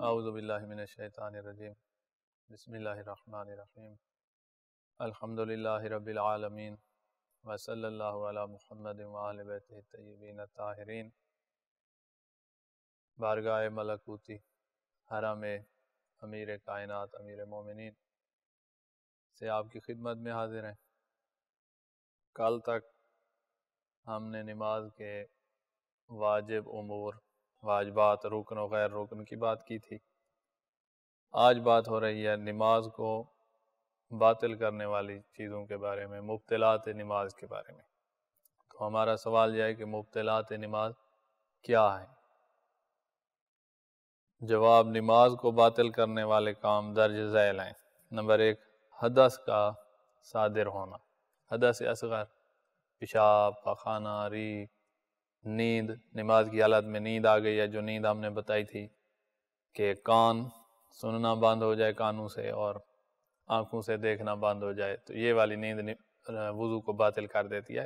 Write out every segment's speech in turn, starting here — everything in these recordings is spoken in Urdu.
اعوذ باللہ من الشیطان الرجیم بسم اللہ الرحمن الرحیم الحمد للہ رب العالمین وصلی اللہ علی محمد وآل بیتہ الطیبین الطاہرین۔ بارگاہ ملکوتی حرم امیر کائنات امیر مومنین سے آپ کی خدمت میں حاضر ہیں۔ کل تک ہم نے نماز کے واجب امور، واجبات، رکن و غیر رکن کی بات کی تھی۔ آج بات ہو رہی ہے نماز کو باطل کرنے والی چیزوں کے بارے میں، مبطلات نماز کے بارے میں۔ تو ہمارا سوال یہ ہے کہ مبطلات نماز کیا ہے؟ جواب: نماز کو باطل کرنے والے کام درج ذیل ہیں۔ نمبر 1، حدث کا صادر ہونا، حدث اصغر، پیشاب، پاخانہ، ریح، نیند، نماز کی حالت میں نیند آ گئی ہے، جو نیند ہم نے بتائی تھی کہ کان سننا بند ہو جائے کانوں سے اور آنکھوں سے دیکھنا بند ہو جائے، تو یہ والی نیند وضو کو باطل کر دیتی ہے۔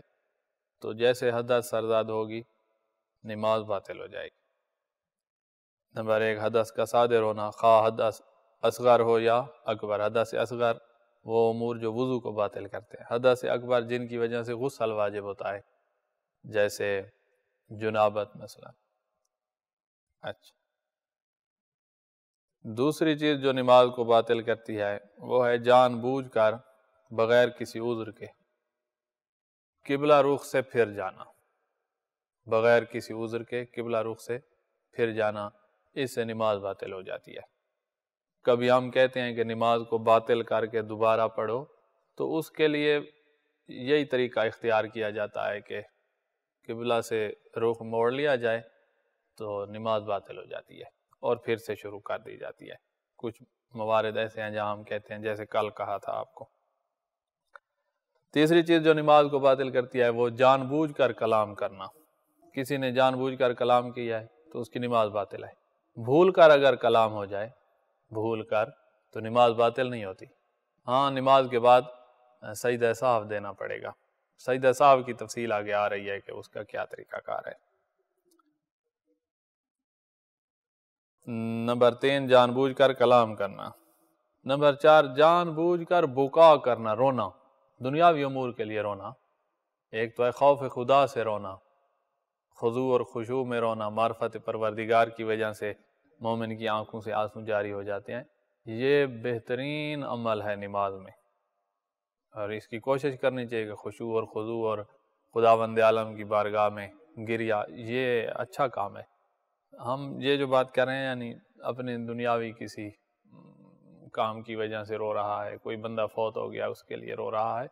تو جیسے حدث سرزاد ہوگی نماز باطل ہو جائے گی۔ نمبر 1، حدث کا صادر ہونا، خواہ حدث اصغر ہو یا اکبر۔ حدث اصغر وہ امور جو وضو کو باطل کرتے ہیں، حدث اکبر جن کی وجہ سے غسل واجب ہوتا ہے، جیسے جنابت مثلا۔ اچھا، دوسری چیز جو نماز کو باطل کرتی ہے وہ ہے جان بوجھ کر بغیر کسی عذر کے قبلہ رخ سے پھر جانا، بغیر کسی عذر کے قبلہ رخ سے پھر جانا، اس سے نماز باطل ہو جاتی ہے۔ کبھی ہم کہتے ہیں کہ نماز کو باطل کر کے دوبارہ پڑھو، تو اس کے لیے یہی طریقہ اختیار کیا جاتا ہے کہ قبلہ سے رخ موڑ لیا جائے تو نماز باطل ہو جاتی ہے اور پھر سے شروع کر دی جاتی ہے۔ کچھ موارد ایسے ہیں جہاں ہم کہتے ہیں، جیسے کل کہا تھا آپ کو۔ تیسری چیز جو نماز کو باطل کرتی ہے وہ جان بوجھ کر کلام کرنا۔ کسی نے جان بوجھ کر کلام کیا ہے تو اس کی نماز باطل ہے۔ بھول کر اگر کلام ہو جائے، بھول کر، تو نماز باطل نہیں ہوتی۔ ہاں، نماز کے بعد سجدہ سہو دینا پڑے گا۔ سجدہ سہو کی تفصیل آگے آ رہی ہے کہ اس کا کیا طریقہ کار ہے۔ نمبر 3، جان بوجھ کر کلام کرنا۔ نمبر 4، جان بوجھ کر بکا کرنا، رونا، دنیاوی امور کے لیے رونا۔ ایک تو ہے خوف خدا سے رونا، خضوع اور خشوع میں رونا، معرفت پروردگار کی وجہ سے مومن کی آنکھوں سے آنسو جاری ہو جاتے ہیں۔ یہ بہترین عمل ہے نماز میں، اور اس کی کوشش کرنی چاہیے کہ خشوع اور خضوع اور خداوند عالم کی بارگاہ میں گریا، یہ اچھا کام ہے۔ ہم یہ جو بات کر رہے ہیں یعنی اپنے دنیاوی کسی کام کی وجہ سے رو رہا ہے، کوئی بندہ فوت ہو گیا اس کے لیے رو رہا ہے،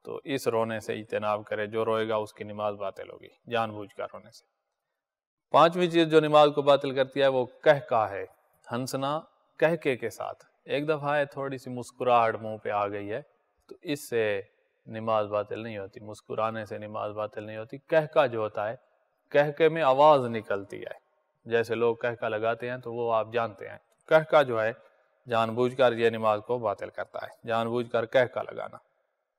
تو اس رونے سے اجتناب کرے، جو روئے گا اس کی نماز باطل ہوگی جان بوجھ کر رونے سے۔ پانچویں چیز جو نماز کو باطل کرتی ہے وہ کہکا ہے، ہنسنا کہکے کے ساتھ۔ ایک دفعہ ہے تھوڑی سی مسکراہٹ منہ پہ آ گئی ہے تو اس سے نماز باطل نہیں ہوتی، مسکرانے سے نماز باطل نہیں ہوتی۔ کہکا جو ہوتا ہے، کہکے میں آواز نکلتی ہے، جیسے لوگ کہکا لگاتے ہیں تو وہ آپ جانتے ہیں۔ کہکا جو ہے جان بوجھ کر یہ نماز کو باطل کرتا ہے، جان بوجھ کر کہکا لگانا۔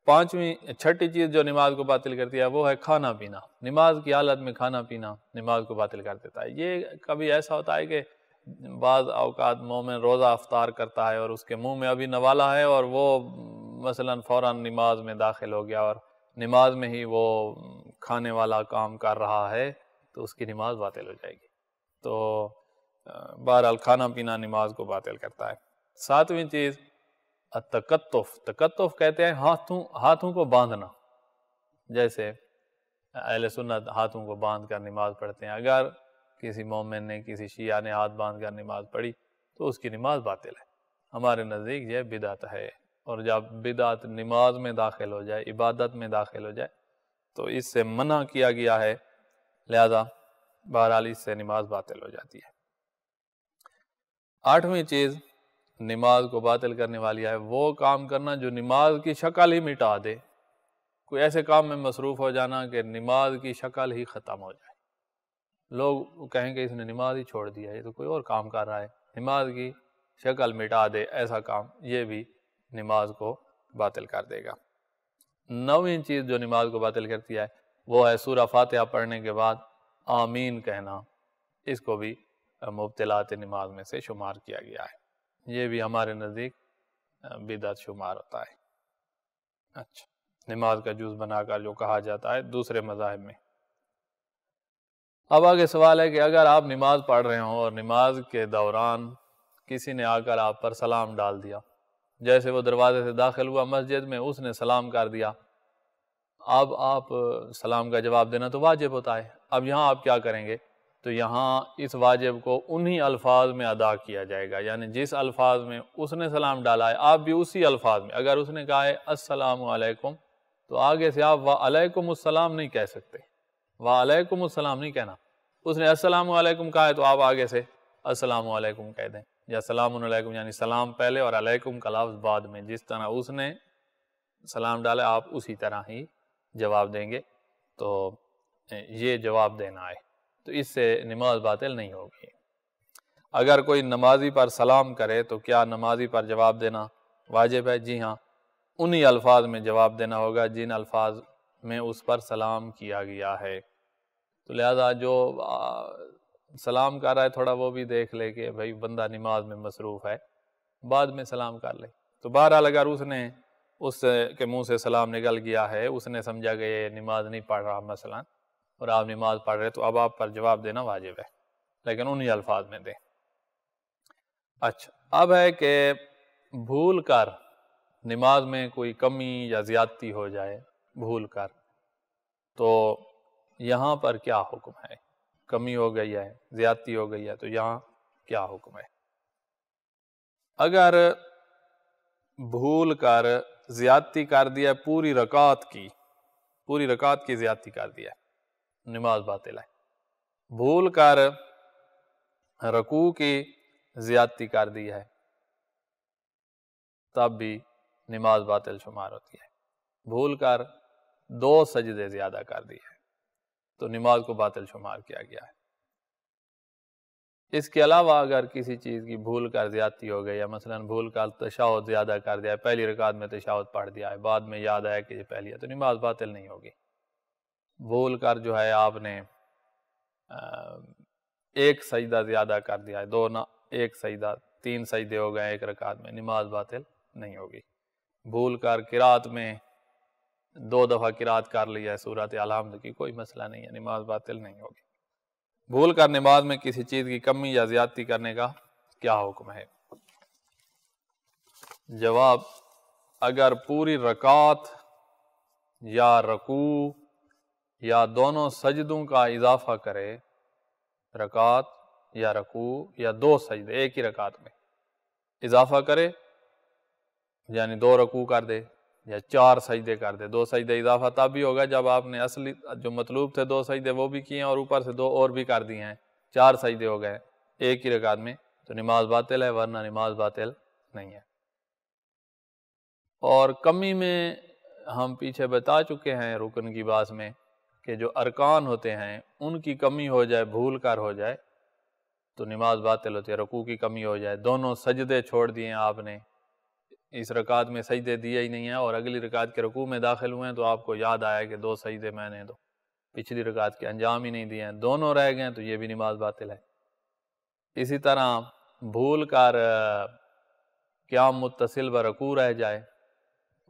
چھٹی چیز جو نماز کو باطل کرتی ہے وہ ہے کھانا پینا۔ نماز کی حالت میں کھانا پینا نماز کو باطل کر دیتا ہے۔ یہ کبھی ایسا ہوتا ہے کہ بعض اوقات مومن روزہ افطار کرتا ہے اور اس کے منہ میں ابھی نوالا ہے اور وہ مثلا فوراً نماز میں داخل ہو گیا اور نماز میں ہی وہ کھانے والا کام کر رہا ہے، تو اس کی نماز باطل ہو جائے گی۔ تو بہرحال کھانا پینا نماز کو باطل کرتا ہے۔ ساتویں چیز التکتف، تکتف کہتے ہیں ہاتھوں کو باندھنا۔ جیسے اہل سنت ہاتھوں کو باندھ کر نماز پڑھتے ہیں، اگر کسی مومن نے، کسی شیعہ نے ہاتھ باندھ کر نماز پڑھی تو اس کی نماز باطل ہے۔ ہمارے نزدیک یہ بدعت ہے، اور جب بدعت نماز میں داخل ہو جائے، عبادت میں داخل ہو جائے تو اس سے منع کیا گیا ہے، لہذا بہرحال اس سے نماز باطل ہو جاتی ہے۔ آٹھویں چیز نماز کو باطل کرنے والی ہے وہ کام کرنا جو نماز کی شکل ہی مٹا دے۔ کوئی ایسے کام میں مصروف ہو جانا کہ نماز کی شکل ہی ختم ہو جائے، لوگ کہیں کہ اس نے نماز ہی چھوڑ دیا، یہ تو کوئی اور کام کر رہا ہے، نماز کی شکل مٹا دے ایسا کام، یہ بھی نماز کو باطل کر دے گا۔ نویں چیز جو نماز کو باطل کرتی ہے وہ ہے سورہ فاتحہ پڑھنے کے بعد آمین کہنا، اس کو بھی مبتلات نماز میں سے شمار کیا گیا ہے۔ یہ بھی ہمارے نزدیک بدعت شمار ہوتا ہے۔ اچھا، نماز کا جز بنا کر جو کہا جاتا ہے دوسرے مذاہب میں۔ اب آگے سوال ہے کہ اگر آپ نماز پڑھ رہے ہوں اور نماز کے دوران کسی نے آ کر آپ پر سلام ڈال دیا، جیسے وہ دروازے سے داخل ہوا مسجد میں، اس نے سلام کر دیا، اب آپ سلام کا جواب دینا تو واجب ہوتا ہے۔ اب یہاں آپ کیا کریں گے؟ تو یہاں اس واجب کو انہی الفاظ میں ادا کیا جائے گا، یعنی جس الفاظ میں اس نے سلام ڈالا ہے آپ بھی اسی الفاظ میں۔ اگر اس نے کہا ہے السلام علیکم تو آگے سے آپ وعلیکم السلام نہیں کہہ سکتے، وعلیکم السلام نہیں کہنا۔ اس نے السلام علیکم کہا ہے تو آپ آگے سے السلام علیکم کہہ دیں، یا سلام علیکم، یعنی سلام پہلے اور علیکم کا لفظ بعد میں۔ جس طرح اس نے سلام ڈالا آپ اسی طرح ہی جواب دیں گے، تو یہ جواب دینا ہے، تو اس سے نماز باطل نہیں ہوگی۔ اگر کوئی نمازی پر سلام کرے تو کیا نمازی پر جواب دینا واجب ہے؟ جی ہاں، انہی الفاظ میں جواب دینا ہوگا جن الفاظ میں اس پر سلام کیا گیا ہے۔ تو لہذا جو سلام کر رہا ہے تھوڑا وہ بھی دیکھ لے کہ بھئی بندہ نماز میں مصروف ہے، بعد میں سلام کر لے۔ تو بہرحال اگر اس نے اس کے منہ سے سلام نکل گیا ہے، اس نے سمجھا کہ یہ نماز نہیں پڑھ رہا مثلا، اور آپ نماز پڑھ رہے، تو اب آپ پر جواب دینا واجب ہے، لیکن انہی الفاظ میں دیں۔ اچھا، اب ہے کہ بھول کر نماز میں کوئی کمی یا زیادتی ہو جائے، بھول کر، تو یہاں پر کیا حکم ہے؟ کمی ہو گئی ہے، زیادتی ہو گئی ہے، تو یہاں کیا حکم ہے؟ اگر بھول کر زیادتی کر دیا، پوری رکعت کی زیادتی کر دیا، نماز باطل ہے۔ بھول کر رکوع کی زیادتی کر دی ہے، تب بھی نماز باطل شمار ہوتی ہے۔ بھول کر 2 سجدے زیادہ کر دی ہے تو نماز کو باطل شمار کیا گیا ہے۔ اس کے علاوہ اگر کسی چیز کی بھول کر زیادتی ہو گئی ہے، مثلا بھول کر تشہد زیادہ کر دیا ہے، پہلی رکعت میں تشہد پڑھ دیا ہے، بعد میں یاد آیا کہ یہ پہلی ہے، تو نماز باطل نہیں ہوگی۔ بھول کر جو ہے آپ نے 1 سجدہ زیادہ کر دیا ہے، 2 نہ 1 سجدہ، 3 سجدے ہو گئے 1 رکعت میں، نماز باطل نہیں ہوگی۔ بھول کر قرات میں 2 دفعہ قرات کر لی ہے سورۃ الحمد کی، کوئی مسئلہ نہیں ہے، نماز باطل نہیں ہوگی۔ بھول کر نماز میں کسی چیز کی کمی یا زیادتی کرنے کا کیا حکم ہے؟ جواب، اگر پوری رکعت یا رکوع یا دونوں سجدوں کا اضافہ کرے، رکعت یا رکوع یا 2 سجدے ایک ہی رکعت میں اضافہ کرے، یعنی 2 رکوع کر دے یا 4 سجدے کر دے، 2 سجدے اضافہ تب بھی ہوگا جب آپ نے اصلی جو مطلوب تھے 2 سجدے وہ بھی کیے ہیں اور اوپر سے 2 اور بھی کر دیے ہیں، 4 سجدے ہو گئے ایک ہی رکعت میں، تو نماز باطل ہے، ورنہ نماز باطل نہیں ہے۔ اور کمی میں ہم پیچھے بتا چکے ہیں رکن کی بات میں کہ جو ارکان ہوتے ہیں ان کی کمی ہو جائے، بھول کر ہو جائے تو نماز باطل ہوتی ہے۔ رکوع کی کمی ہو جائے، دونوں سجدے چھوڑ دیے آپ نے، اس رکعت میں سجدے دیے ہی نہیں ہیں اور اگلی رکعت کے رکوع میں داخل ہوئے ہیں تو آپ کو یاد آیا کہ 2 سجدے میں نے تو پچھلی رکعت کے انجام ہی نہیں دیے ہیں، دونوں رہ گئے ہیں، تو یہ بھی نماز باطل ہے۔ اسی طرح بھول کر قیام متصل و رکوع رہ جائے،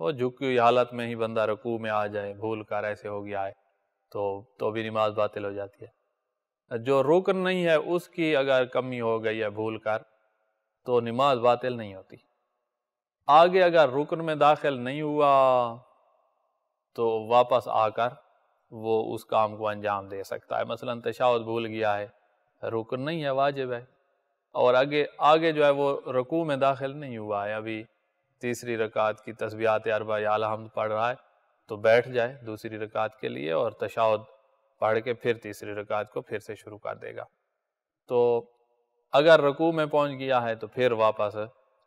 وہ جھکی ہوئی حالت میں ہی بندہ رکوع میں آ جائے، بھول کر ایسے ہو گیا ہے تو بھی نماز باطل ہو جاتی ہے۔ جو رکن نہیں ہے اس کی اگر کمی ہو گئی ہے بھول کر تو نماز باطل نہیں ہوتی۔ آگے اگر رکن میں داخل نہیں ہوا تو واپس آ کر وہ اس کام کو انجام دے سکتا ہے، مثلا تشہد بھول گیا ہے، رکن نہیں ہے، واجب ہے، اور آگے جو ہے وہ رکوع میں داخل نہیں ہوا ہے، ابھی تیسری رکعت کی تسبیحات اربع یا الحمد پڑھ رہا ہے، تو بیٹھ جائے دوسری رکعت کے لیے اور تشہد پڑھ کے پھر تیسری رکعت کو پھر سے شروع کر دے گا۔ تو اگر رکوع میں پہنچ گیا ہے تو پھر واپس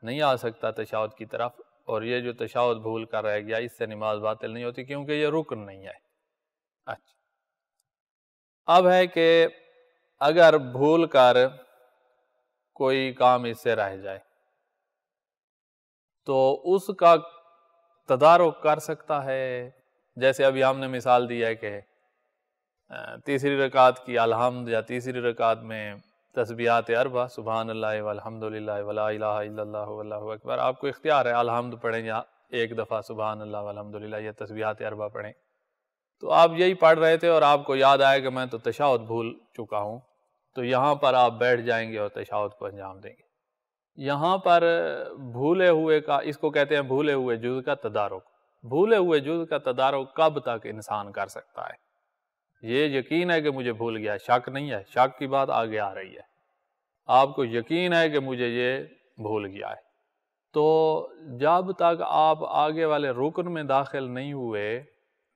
نہیں آ سکتا تشہد کی طرف، اور یہ جو تشہد بھول کر رہ گیا اس سے نماز باطل نہیں ہوتی کیونکہ یہ رکن نہیں ہے۔ اچھا، اب ہے کہ اگر بھول کر کوئی کام اس سے رہ جائے تو اس کا تدارک کر سکتا ہے، جیسے ابھی ہم نے مثال دی ہے کہ تیسری رکعت کی الحمد یا تیسری رکعت میں تسبیحات اربع، سبحان اللہ والحمدللہ ولا الہ الا اللہ واللہ اکبر، آپ کو اختیار ہے الحمد پڑھیں یا ایک دفعہ سبحان اللہ والحمدللہ، یہ تسبیحات اربع پڑھیں۔ تو آپ یہی پڑھ رہے تھے اور آپ کو یاد آئے کہ میں تو تشہد بھول چکا ہوں، تو یہاں پر آپ بیٹھ جائیں گے اور تشہد کو انجام دیں گے۔ یہاں پر بھولے ہوئے کا، اس کو کہتے ہیں بھولے ہوئے جز کا تدارک۔ بھولے ہوئے جز کا تدارک کب تک انسان کر سکتا ہے؟ یہ یقین ہے کہ مجھے بھول گیا، شک نہیں ہے، شک کی بات آگے آ رہی ہے۔ آپ کو یقین ہے کہ مجھے یہ بھول گیا ہے، تو جب تک آپ آگے والے رکن میں داخل نہیں ہوئے،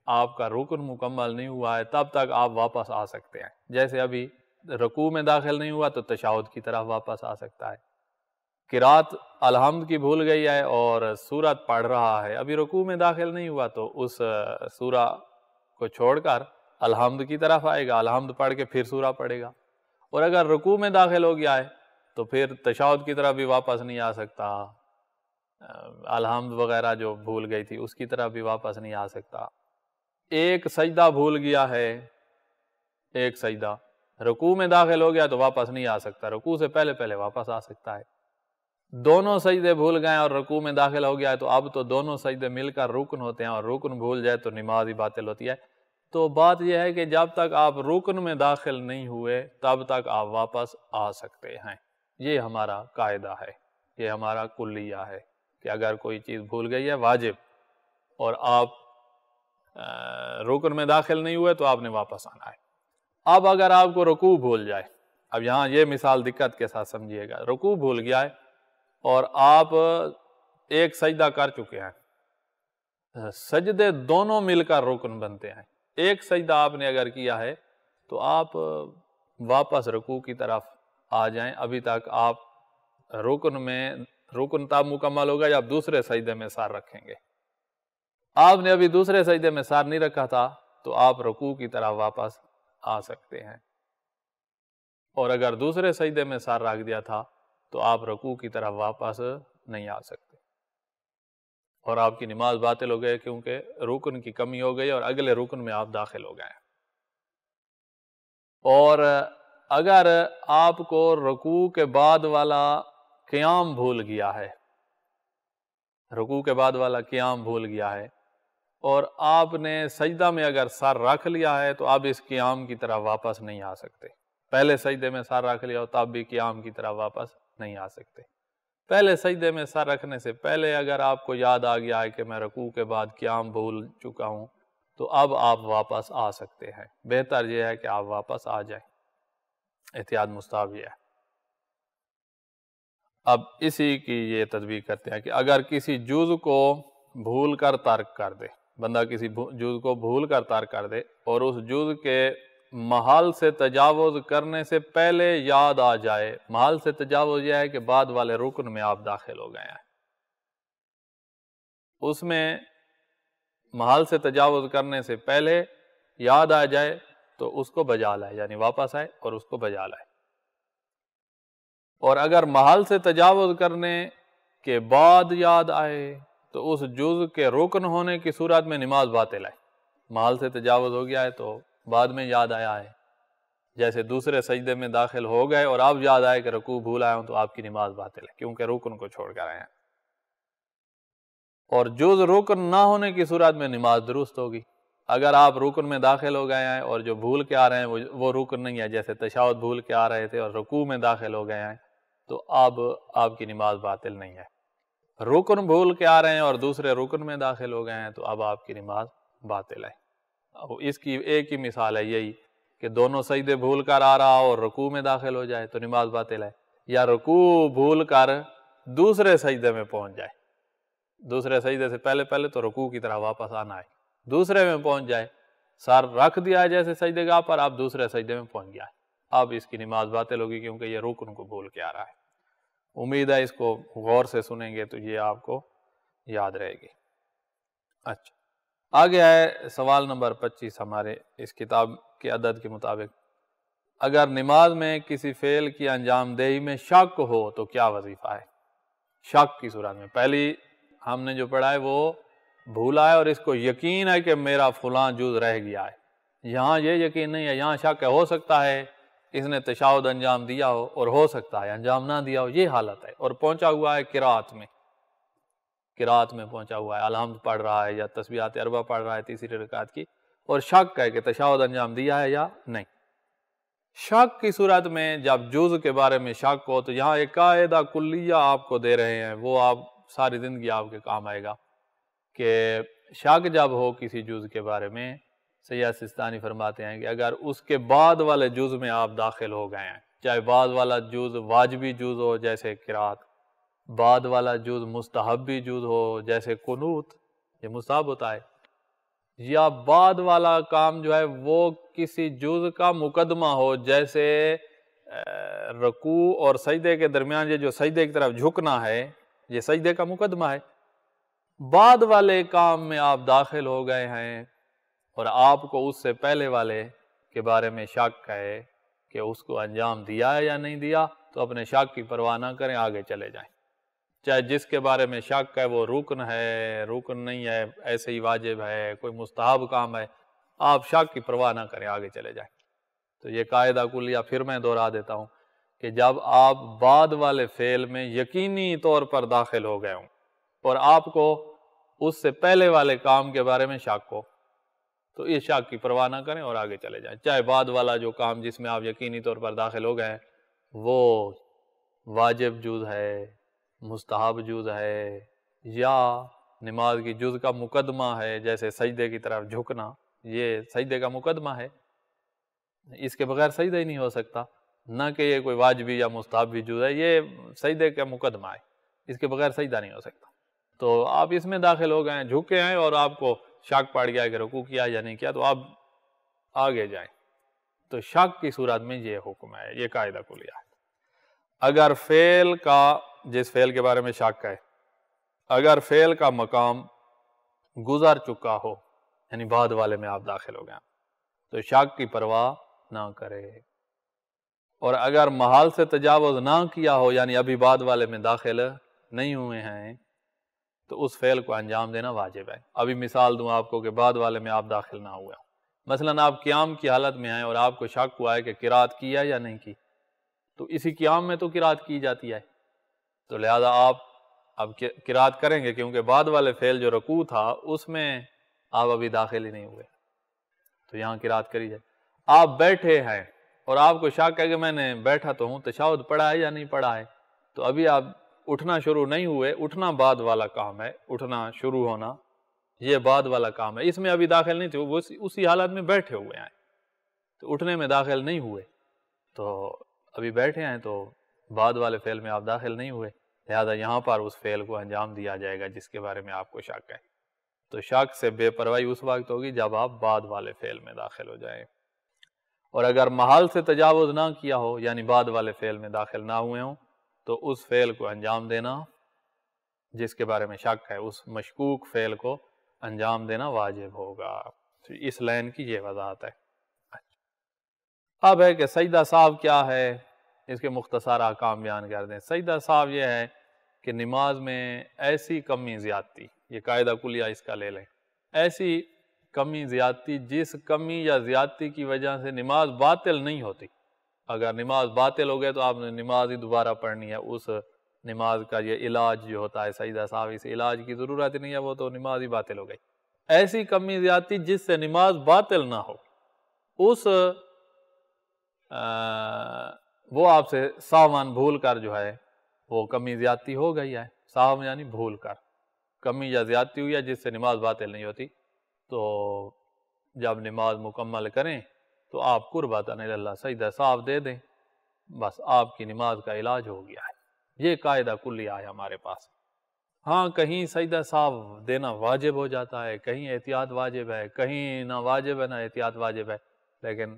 آپ کا رکن مکمل نہیں ہوا ہے، تب تک آپ واپس آ سکتے ہیں۔ جیسے ابھی رکوع میں داخل نہیں ہوا تو تشہد کی طرف واپس آ سکتا ہے۔ قرات الحمد کی بھول گئی ہے اور سورت پڑھ رہا ہے، ابھی رکوع میں داخل نہیں ہوا تو اس سورہ کو چھوڑ کر الحمد کی طرف آئے گا، الحمد پڑھ کے پھر سورہ پڑھے گا۔ اور اگر رکوع میں داخل ہو گیا ہے تو پھر تشہد کی طرف بھی واپس نہیں آ سکتا، الحمد وغیرہ جو بھول گئی تھی اس کی طرف بھی واپس نہیں آ سکتا۔ ایک سجدہ بھول گیا ہے، ایک سجدہ رکوع میں داخل ہو گیا تو واپس نہیں آ سکتا، رکوع سے پہلے پہلے واپس آ سکتا ہے۔ دونوں سجدے بھول گئے اور رکوع میں داخل ہو گیا ہے تو اب تو دونوں سجدے مل کر رکن ہوتے ہیں، اور رکن بھول جائے تو نماز ہی باطل ہوتی ہے۔ تو بات یہ ہے کہ جب تک آپ رکن میں داخل نہیں ہوئے تب تک آپ واپس آ سکتے ہیں۔ یہ ہمارا قاعدہ ہے، یہ ہمارا کلیہ ہے کہ اگر کوئی چیز بھول گئی ہے واجب اور آپ رکن میں داخل نہیں ہوئے تو آپ نے واپس آنا ہے۔ اب اگر آپ کو رکوع بھول جائے، اب یہاں یہ مثال دقت کے ساتھ سمجھیے گا، رکوع بھول گیا ہے اور آپ ایک سجدہ کر چکے ہیں، سجدے دونوں مل کر رکن بنتے ہیں۔ ایک سجدہ آپ نے اگر کیا ہے تو آپ واپس رکوع کی طرف آ جائیں، ابھی تک آپ رکن تب مکمل ہوگا جب دوسرے سجدے میں سر رکھیں گے۔ آپ نے ابھی دوسرے سجدے میں سر نہیں رکھا تھا تو آپ رکوع کی طرف واپس آ سکتے ہیں، اور اگر دوسرے سجدے میں سر رکھ دیا تھا تو آپ رکوع کی طرف واپس نہیں آ سکتے، اور آپ کی نماز باطل ہو گئی کیونکہ رکن کی کمی ہو گئی اور اگلے رکن میں آپ داخل ہو گئے۔ اور اگر آپ کو رکوع کے بعد والا قیام بھول گیا ہے، رکوع کے بعد والا قیام بھول گیا ہے اور آپ نے سجدہ میں اگر سر رکھ لیا ہے تو اب اس قیام کی طرف واپس نہیں آ سکتے۔ پہلے سجدے میں سر رکھ لیا ہو تب بھی قیام کی طرف واپس نہیں آ سکتے۔ پہلے سجدے میں سر رکھنے سے پہلے اگر آپ کو یاد آ گیا ہے کہ میں رکوع کے بعد قیام بھول چکا ہوں تو اب آپ واپس آ سکتے ہیں۔ بہتر یہ ہے کہ آپ واپس آ جائیں، احتیاط مستحب یہ ہے۔ اب اسی کی یہ تطبیق کرتے ہیں کہ اگر کسی جز کو بھول کر ترک کر دے، بندہ کسی جز کو بھول کر ترک کر دے اور اس جز کے محل سے تجاوز کرنے سے پہلے یاد آ جائے، محل سے تجاوز یہ ہے کہ بعد والے رکن میں آپ داخل ہو گئے ہیں، اس میں محل سے تجاوز کرنے سے پہلے یاد آ جائے تو اس کو بجا لائے، یعنی واپس آئے اور اس کو بجا لائے۔ اور اگر محل سے تجاوز کرنے کے بعد یاد آئے تو اس جز کے رکن ہونے کی صورت میں نماز باطل ہے۔ محل سے تجاوز ہو گیا ہے تو بعد میں یاد آیا ہے، جیسے دوسرے سجدے میں داخل ہو گئے اور اب یاد آئے کہ رکوع بھول آئے ہوں تو آپ کی نماز باطل ہے، کیونکہ رکن کو چھوڑ کر آئے ہیں۔ اور جز رکن نہ ہونے کی صورت میں نماز درست ہوگی۔ اگر آپ رکن میں داخل ہو گئے ہیں اور جو بھول کے آ رہے ہیں وہ رکن نہیں ہے، جیسے تشہد بھول کے آ رہے تھے اور رکوع میں داخل ہو گئے ہیں تو اب آپ کی نماز باطل نہیں ہے۔ رکن بھول کے آ رہے ہیں اور دوسرے رکن میں داخل ہو گئے ہیں تو اب آپ کی نماز باطل ہے۔ اب اس کی ایک ہی مثال ہے یہی کہ دونوں سجدے بھول کر آ رہا اور رکوع میں داخل ہو جائے تو نماز باطل ہے، یا رکوع بھول کر دوسرے سجدے میں پہنچ جائے، دوسرے سجدے سے پہلے تو رکوع کی طرح واپس آنا ہے، دوسرے میں پہنچ جائے، سر رکھ دیا ہے جیسے سجدے گاہ پر، آپ دوسرے سجدے میں پہنچ گیا ہے، اب اس کی نماز باطل ہوگی کیونکہ یہ رکن کو بھول کے آ رہا ہے۔ امید ہے اس کو غور سے سنیں گے تو یہ آپ کو یاد رہے گی۔ اچھا، آگے ہے سوال نمبر 25 ہمارے اس کتاب کے عدد کے مطابق، اگر نماز میں کسی فعل کی انجام دہی میں شک ہو تو کیا وظیفہ ہے؟ شک کی صورت میں پہلی ہم نے جو پڑھا ہے وہ بھولا ہے اور اس کو یقین ہے کہ میرا فلاں جز رہ گیا ہے، یہاں یہ یقین نہیں ہے، یہاں شک ہے، ہو سکتا ہے اس نے تشہد انجام دیا ہو اور ہو سکتا ہے انجام نہ دیا ہو، یہ حالت ہے، اور پہنچا ہوا ہے قرات میں پہنچا ہوا ہے، الحمد پڑھ رہا ہے یا تسبیحات اربع پڑھ رہا ہے تیسری رکعت کی، اور شک ہے کہ تشہد انجام دیا ہے یا نہیں۔ شک کی صورت میں جب جز کے بارے میں شک ہو تو یہاں ایک قاعدہ کلیہ آپ کو دے رہے ہیں، وہ آپ ساری زندگی آپ کے کام آئے گا کہ شک جب ہو کسی جز کے بارے میں، سید سستانی فرماتے ہیں کہ اگر اس کے بعد والے جز میں آپ داخل ہو گئے ہیں، چاہے بعد والا جز واجبی جز ہو جیسے قرات، بعد والا جز مستحبی جز ہو جیسے قنوت، یہ مستحب ہوتا ہے، یا بعد والا کام جو ہے وہ کسی جز کا مقدمہ ہو جیسے رکوع اور سجدے کے درمیان یہ جو سجدے کی طرف جھکنا ہے یہ سجدے کا مقدمہ ہے، بعد والے کام میں آپ داخل ہو گئے ہیں اور آپ کو اس سے پہلے والے کے بارے میں شک ہے کہ اس کو انجام دیا ہے یا نہیں دیا، تو اپنے شک کی پرواہ نہ کریں، آگے چلے جائیں، چاہے جس کے بارے میں شک ہے وہ رکن ہے، رکن نہیں ہے، ایسے ہی واجب ہے، کوئی مستحب کام ہے، آپ شک کی پرواہ نہ کریں، آگے چلے جائیں۔ تو یہ قاعدہ کلیہ پھر میں دوہرا دیتا ہوں کہ جب آپ بعد والے فعل میں یقینی طور پر داخل ہو گئے ہوں اور آپ کو اس سے پہلے والے کام کے بارے میں شک ہو تو اس شک کی پرواہ نہ کریں اور آگے چلے جائیں، چاہے بعد والا جو کام جس میں آپ یقینی طور پر داخل ہو گئے ہیں وہ واجب جز ہے، مستحب جز ہے، یا نماز کی جز کا مقدمہ ہے جیسے سجدے کی طرف جھکنا، یہ سجدے کا مقدمہ ہے، اس کے بغیر سجدہ ہی نہیں ہو سکتا، نہ کہ یہ کوئی واجبی یا مستحب جز ہے، یہ سجدے کا مقدمہ ہے، اس کے بغیر سجدہ نہیں ہو سکتا۔ تو آپ اس میں داخل ہو گئے ہیں، جھکے ہیں اور آپ کو شک پڑ گیا کہ رکوع کیا یا نہیں کیا، تو آپ آگے جائیں۔ تو شک کی صورت میں یہ حکم ہے، یہ قاعدہ کلیہ ہے۔ اگر فعل کا، جس فعل کے بارے میں شک ہے، اگر فعل کا مقام گزر چکا ہو، یعنی بعد والے میں آپ داخل ہو گئے تو شک کی پرواہ نہ کرے، اور اگر محال سے تجاوز نہ کیا ہو، یعنی ابھی بعد والے میں داخل نہیں ہوئے ہیں، تو اس فعل کو انجام دینا واجب ہے۔ ابھی مثال دوں آپ کو کہ بعد والے میں آپ داخل نہ ہوئے ہوں، مثلاً آپ قیام کی حالت میں ہیں اور آپ کو شک ہوا ہے کہ قرات کی ہے یا نہیں کی، تو اسی قیام میں تو قرات کی جاتی ہے، تو لہذا آپ اب قرات کریں گے، کیونکہ بعد والے فعل جو رکوع تھا اس میں آپ ابھی داخل ہی نہیں ہوئے، تو یہاں قرات کری جائے۔ آپ بیٹھے ہیں اور آپ کو شک ہے کہ میں نے بیٹھا تو ہوں، تشہد پڑھا ہے یا نہیں پڑھا ہے، تو ابھی آپ اٹھنا شروع نہیں ہوئے، اٹھنا بعد والا کام ہے، اٹھنا شروع ہونا یہ بعد والا کام ہے، اس میں ابھی داخل نہیں تھے، وہ اسی حالت میں بیٹھے ہوئے ہیں، تو اٹھنے میں داخل نہیں ہوئے، تو ابھی بیٹھے ہیں تو بعد والے فعل میں آپ داخل نہیں ہوئے، لہذا یہاں پر اس فعل کو انجام دیا جائے گا جس کے بارے میں آپ کو شک ہے۔ تو شک سے بے پرواہی اس وقت ہوگی جب آپ بعد والے فعل میں داخل ہو جائیں، اور اگر محال سے تجاوز نہ کیا ہو، یعنی بعد والے فعل میں داخل نہ ہوئے ہوں، تو اس فعل کو انجام دینا جس کے بارے میں شک ہے، اس مشکوک فعل کو انجام دینا واجب ہوگا۔ تو اس لائن کی یہ وضاحت ہے۔ اب ہے کہ سجدہ سہو کیا ہے، اس کے مختصر احکام بیان کر دیں۔ سجدہ سہو یہ ہے کہ نماز میں ایسی کمی زیادتی، یہ قاعدہ کلیہ اس کا لے لیں، ایسی کمی زیادتی جس کمی یا زیادتی کی وجہ سے نماز باطل نہیں ہوتی، اگر نماز باطل ہو گئے تو آپ نے نماز ہی دوبارہ پڑھنی ہے، اس نماز کا یہ علاج جو ہوتا ہے سجدہ سہو، اس علاج کی ضرورت نہیں ہے، وہ تو نماز ہی باطل ہو گئی۔ ایسی کمی زیادتی جس سے نماز باطل نہ ہو، اس وہ آپ سے ساون بھول کر جو ہے وہ کمی زیادتی ہو گئی ہے، ساو یعنی بھول کر کمی یا زیادتی ہوئی ہے جس سے نماز باطل نہیں ہوتی، تو جب نماز مکمل کریں تو آپ قربتاً اللہ سجدہ سہو دے دیں، بس آپ کی نماز کا علاج ہو گیا ہے۔ یہ قاعدہ کلیہ ہے ہمارے پاس۔ ہاں کہیں سجدہ سہو دینا واجب ہو جاتا ہے، کہیں احتیاط واجب ہے، کہیں نہ واجب ہے نہ احتیاط واجب ہے، لیکن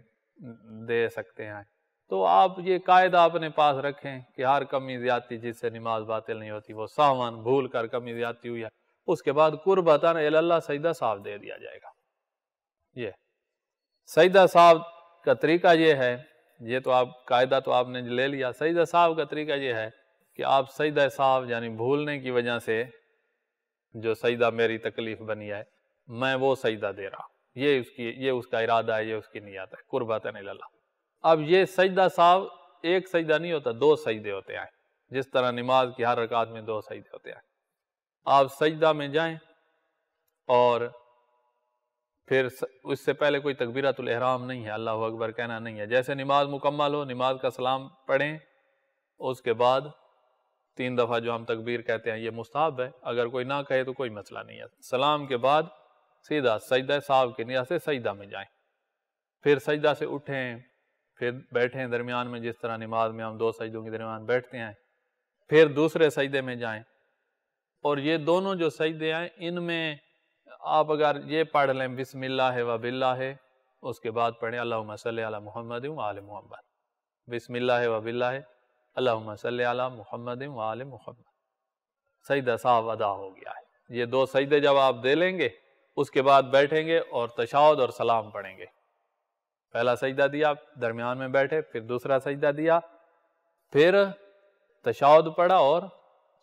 دے سکتے ہیں، تو آپ یہ قاعدہ اپنے پاس رکھیں کہ ہر کمی زیادتی جس سے نماز باطل نہیں ہوتی، وہ ساون بھول کر کمی زیادتی ہوئی ہے، اس کے بعد قربتاً اللہ سجدہ سہو دے دیا جائے گا۔ یہ سجدہ سہو کا طریقہ یہ ہے، یہ تو آپ قاعدہ تو آپ نے لے لیا، سجدہ سہو کا طریقہ یہ ہے کہ آپ سجدہ سہو یعنی بھولنے کی وجہ سے جو سجدہ میری تکلیف بنی ہے میں وہ سجدہ دے رہا، یہ اس کا ارادہ ہے، یہ اس کی نیت ہے، قربتاً اللہ، اب یہ سجدہ صاحب ایک سجدہ نہیں ہوتا، 2 سجدے ہوتے ہیں، جس طرح نماز کی ہر رکعت میں 2 سجدے ہوتے ہیں۔ آپ سجدہ میں جائیں اور پھر اس سے پہلے کوئی تکبیرۃ الاحرام نہیں ہے، اللہ اکبر کہنا نہیں ہے، جیسے نماز مکمل ہو نماز کا سلام پڑھیں، اس کے بعد 3 دفعہ جو ہم تکبیر کہتے ہیں یہ مستحب ہے، اگر کوئی نہ کہے تو کوئی مسئلہ نہیں ہے۔ سلام کے بعد سیدھا سجدہ صاحب کے نیت سے سجدہ میں جائیں، پھر سجدہ سے اٹھیں، پھر بیٹھیں درمیان میں، جس طرح نماز میں ہم 2 سجدوں کے درمیان بیٹھتے ہیں، پھر دوسرے سجدے میں جائیں، اور یہ دونوں جو سجدے ہیں ان میں آپ اگر یہ پڑھ لیں بسم اللہ و باللہ، اس کے بعد پڑھیں اللہم صلی علی محمد و آل محمد، بسم اللہ و باللہ اللہم صلی علی محمد و آل محمد، سجدہ صاحب ادا ہو گیا ہے۔ یہ 2 سجدے جب آپ دے لیں گے اس کے بعد بیٹھیں گے اور تشہد اور سلام پڑھیں گے، پہلا سجدہ دیا، درمیان میں بیٹھے، پھر دوسرا سجدہ دیا، پھر تشہد پڑھا اور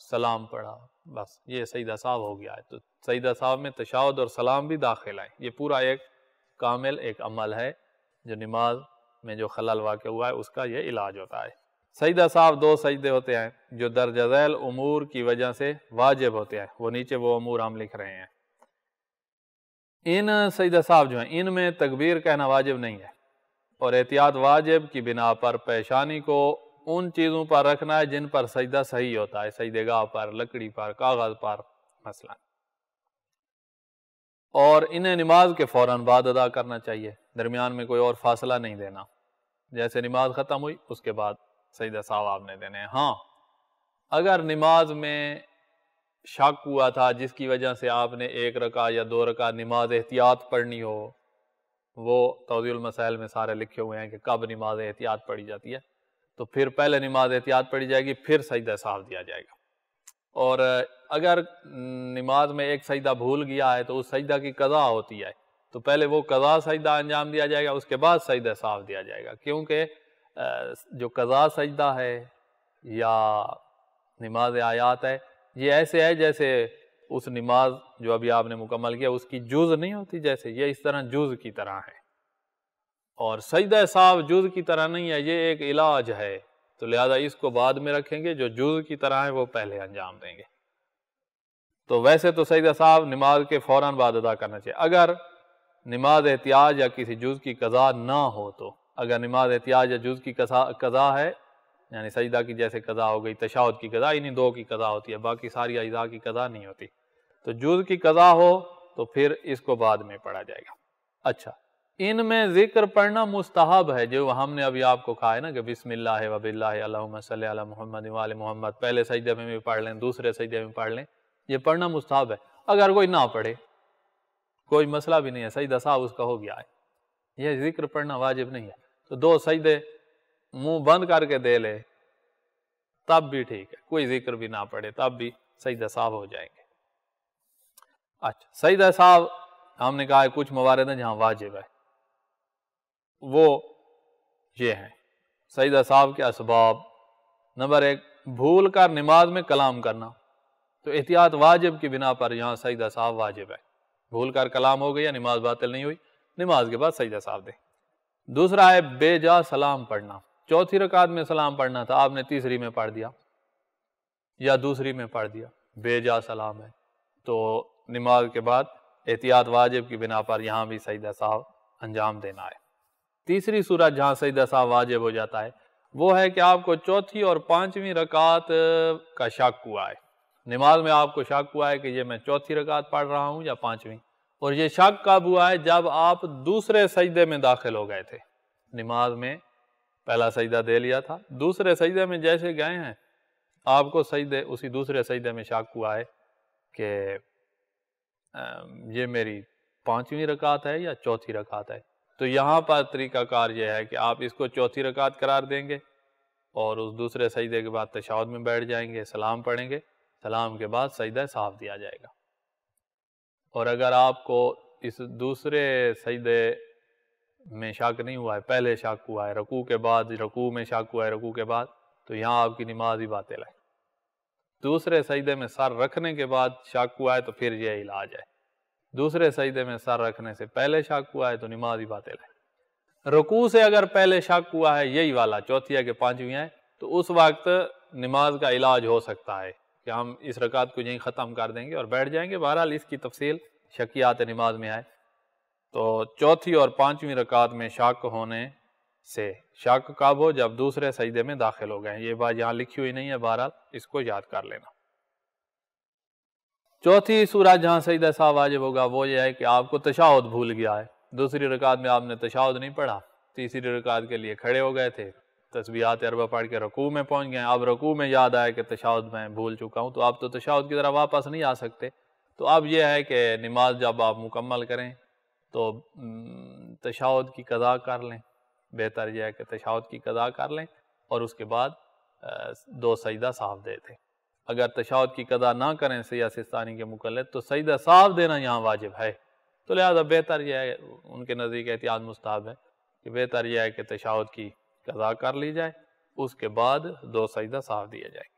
سلام پڑھا، بس یہ سجدہ صاحب ہو گیا ہے۔ تو سجدہ صاحب میں تشہد اور سلام بھی داخل ہے، یہ پورا ایک کامل ایک عمل ہے جو نماز میں جو خلل واقع ہوا ہے اس کا یہ علاج ہوتا ہے۔ سجدہ صاحب 2 سجدے ہوتے ہیں جو درجہ ذیل امور کی وجہ سے واجب ہوتے ہیں، وہ نیچے وہ امور ہم لکھ رہے ہیں۔ ان سجدہ صاحب جو ہیں ان میں تکبیر کہنا واجب نہیں ہے، اور احتیاط واجب کی بنا پر پیشانی کو ان چیزوں پر رکھنا ہے جن پر سجدہ صحیح ہوتا ہے، سجدہ گاہ پر، لکڑی پر، کاغذ پر مثلا، اور انہیں نماز کے فوراً بعد ادا کرنا چاہیے، درمیان میں کوئی اور فاصلہ نہیں دینا، جیسے نماز ختم ہوئی اس کے بعد سجدہ صاحب آپ نے دینے ہیں۔ ہاں اگر نماز میں شک ہوا تھا جس کی وجہ سے آپ نے 1 رکعت یا 2 رکعت نماز احتیاط پڑھنی ہو، وہ توضیح المسائل میں سارے لکھے ہوئے ہیں کہ کب نماز احتیاط پڑھی جاتی ہے، تو پھر پہلے نماز احتیاط پڑھی جائے گی، پھر سجدہ صاحب دیا جائے گا۔ اور اگر نماز میں ایک سجدہ بھول گیا ہے تو اس سجدہ کی قضا ہوتی ہے، تو پہلے وہ قضا سجدہ انجام دیا جائے گا، اس کے بعد سجدہ صاحب دیا جائے گا، کیونکہ جو قضا سجدہ ہے یا نماز آیات ہے یہ ایسے ہے جیسے اس نماز جو ابھی آپ نے مکمل کیا اس کی جز نہیں ہوتی، جیسے یہ اس طرح جز کی طرح ہے، اور سجدہ صاحب جز کی طرح نہیں ہے، یہ ایک علاج ہے، تو لہذا اس کو بعد میں رکھیں گے، جو جز کی طرح ہے وہ پہلے انجام دیں گے۔ تو ویسے تو سجدہ صاحب نماز کے فوراً بعد ادا کرنا چاہیے، اگر نماز احتیاط یا کسی جز کی قضا نہ ہو تو، اگر نماز احتیاط یا جز کی قضا ہے، یعنی سجدہ کی جیسے قضا ہو گئی، تشہد کی قضا، انہی 2 کی قضا ہوتی ہے، باقی ساری اجزاء کی قضا نہیں ہوتی، تو جز کی قضا ہو تو پھر اس کو بعد میں پڑھا جائے گا۔ اچھا، ان میں ذکر پڑھنا مستحب ہے، جو ہم نے ابھی آپ کو کہا ہے نا کہ بسم اللہ و باللہ اللہم صلی علی محمد و آل محمد، پہلے سجدے میں بھی پڑھ لیں، دوسرے سجدے میں پڑھ لیں، یہ پڑھنا مستحب ہے۔ اگر کوئی نہ پڑھے کوئی مسئلہ بھی نہیں ہے، سجدہ صاحب اس کا ہو گیا ہے، یہ ذکر پڑھنا واجب نہیں ہے، تو 2 سجدے منہ بند کر کے دے لے تب بھی ٹھیک ہے، کوئی ذکر بھی نہ پڑھے تب بھی سجدہ صاحب ہو جائیں گے۔ اچھا، سجدہ صاحب ہم نے کہا ہے کچھ موارد ہیں جہاں واجب ہے، وہ یہ ہیں سجدہ صاحب کے اسباب۔ نمبر 1، بھول کر نماز میں کلام کرنا، تو احتیاط واجب کی بنا پر یہاں سجدہ صاحب واجب ہے، بھول کر کلام ہو گیا، نماز باطل نہیں ہوئی، نماز کے بعد سجدہ صاحب دیں۔ دوسرا ہے بے جا سلام پڑھنا، 4تھی رکعت میں سلام پڑھنا تھا، آپ نے تیسری میں پڑھ دیا یا دوسری میں پڑھ دیا، بے جا سلام ہے، تو نماز کے بعد احتیاط واجب کی بنا پر یہاں بھی سجدہ صاحب انجام دینا ہے۔ تیسری صورت جہاں سجدہ صاحب واجب ہو جاتا ہے وہ ہے کہ آپ کو 4تھی اور 5ویں رکعت کا شک ہوا ہے، نماز میں آپ کو شک ہوا ہے کہ یہ میں 4تھی رکعت پڑھ رہا ہوں یا 5ویں، اور یہ شک کب ہوا ہے؟ جب آپ دوسرے سجدے میں داخل ہو گئے تھے، نماز میں پہلا سجدہ دے لیا تھا، دوسرے سجدے میں جیسے گئے ہیں آپ کو اسی دوسرے سجدے میں شک ہوا ہے کہ یہ میری 5ویں رکعت ہے یا 4تھی رکعت ہے، تو یہاں پر طریقہ کار یہ ہے کہ آپ اس کو 4تھی رکعت قرار دیں گے اور اس دوسرے سجدے کے بعد تشہد میں بیٹھ جائیں گے، سلام پڑھیں گے، سلام کے بعد سجدہ صاحب دیا جائے گا۔ اور اگر آپ کو اس دوسرے سجدے میں شک نہیں ہوا ہے، پہلے شک ہوا ہے، رکوع کے بعد، رکوع میں شک ہوا ہے رکوع کے بعد، تو یہاں آپ کی نماز ہی باطل ہے۔ دوسرے سجدے میں سر رکھنے کے بعد شک ہوا ہے تو پھر یہ علاج ہے، دوسرے سجدے میں سر رکھنے سے پہلے شک ہوا ہے تو نماز ہی باطل ہے۔ رکوع سے اگر پہلے شک ہوا ہے یہی والا چوتھی ہے کہ پانچویں ہے تو اس وقت نماز کا علاج ہو سکتا ہے کہ ہم اس رکعت کو یہیں ختم کر دیں گے اور بیٹھ جائیں گے. بہرحال اس کی تفصیل شکیات نماز میں آئے. تو چوتھی اور پانچویں رکعت میں شک ہونے سے شک کب ہو؟ جب دوسرے سجدے میں داخل ہو گئے. یہ بات یہاں لکھی ہوئی نہیں ہے، بہرحال اس کو یاد کر لینا. چوتھی صورت جہاں سجدہ سہو واجب ہوگا وہ یہ ہے کہ آپ کو تشہد بھول گیا ہے. دوسری رکعت میں آپ نے تشہد نہیں پڑھا، تیسری رکعت کے لیے کھڑے ہو گئے تھے، تسبیحات اربع پڑھ کے رکوع میں پہنچ گئے. اب رکوع میں یاد آیا کہ تشہد میں بھول چکا ہوں، تو آپ تو تشہد کی طرح واپس نہیں آ سکتے. تو اب یہ ہے کہ نماز جب آپ مکمل کریں تو تشہد کی قضا کر لیں. بہتر یہ ہے کہ تشہد کی قضا کر لیں اور اس کے بعد دو سجدہ سہو دے دیں. اگر تشہد کی قضا نہ کریں سیاح سستانی کے مقلد تو سجدہ سہو دینا یہاں واجب ہے. تو لہذا بہتر یہ ہے، ان کے نزدیک احتیاط مستحب ہے کہ بہتر یہ ہے کہ تشہد کی قضا کر لی جائے، اس کے بعد دو سجدہ سہو دیے جائیں.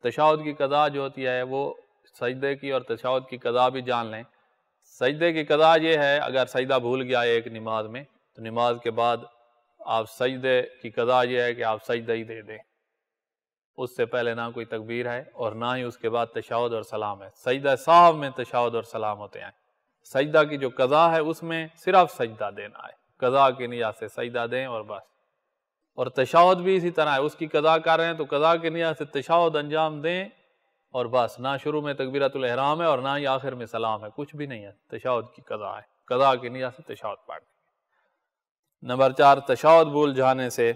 تشہد کی قضا جو ہوتی ہے وہ سجدے کی اور تشہد کی قضا بھی جان لیں. سجدے کی قضا یہ ہے اگر سجدہ بھول گیا ایک نماز میں تو نماز کے بعد آپ سجدے کی قضا یہ ہے کہ آپ سجدہ ہی دے دیں. اس سے پہلے نہ کوئی تکبیر ہے اور نہ ہی اس کے بعد تشہد اور سلام ہے. سجدہ سہو میں تشہد اور سلام ہوتے ہیں. سجدہ کی جو قضا ہے اس میں صرف سجدہ دینا ہے، قضا کی نیت سے سجدہ دیں اور بس. اور تشہد بھی اسی طرح ہے، اس کی قضا کر رہے ہیں تو قضا کی نیت سے تشہد انجام دیں اور بس. نہ شروع میں تکبیرۃ الاحرام ہے اور نہ ہی آخر میں سلام ہے، کچھ بھی نہیں ہے، تشہد کی قضا ہے. قضا کی نیت سے تشہد پڑھ. نمبر 4 تشہد بھول جانے سے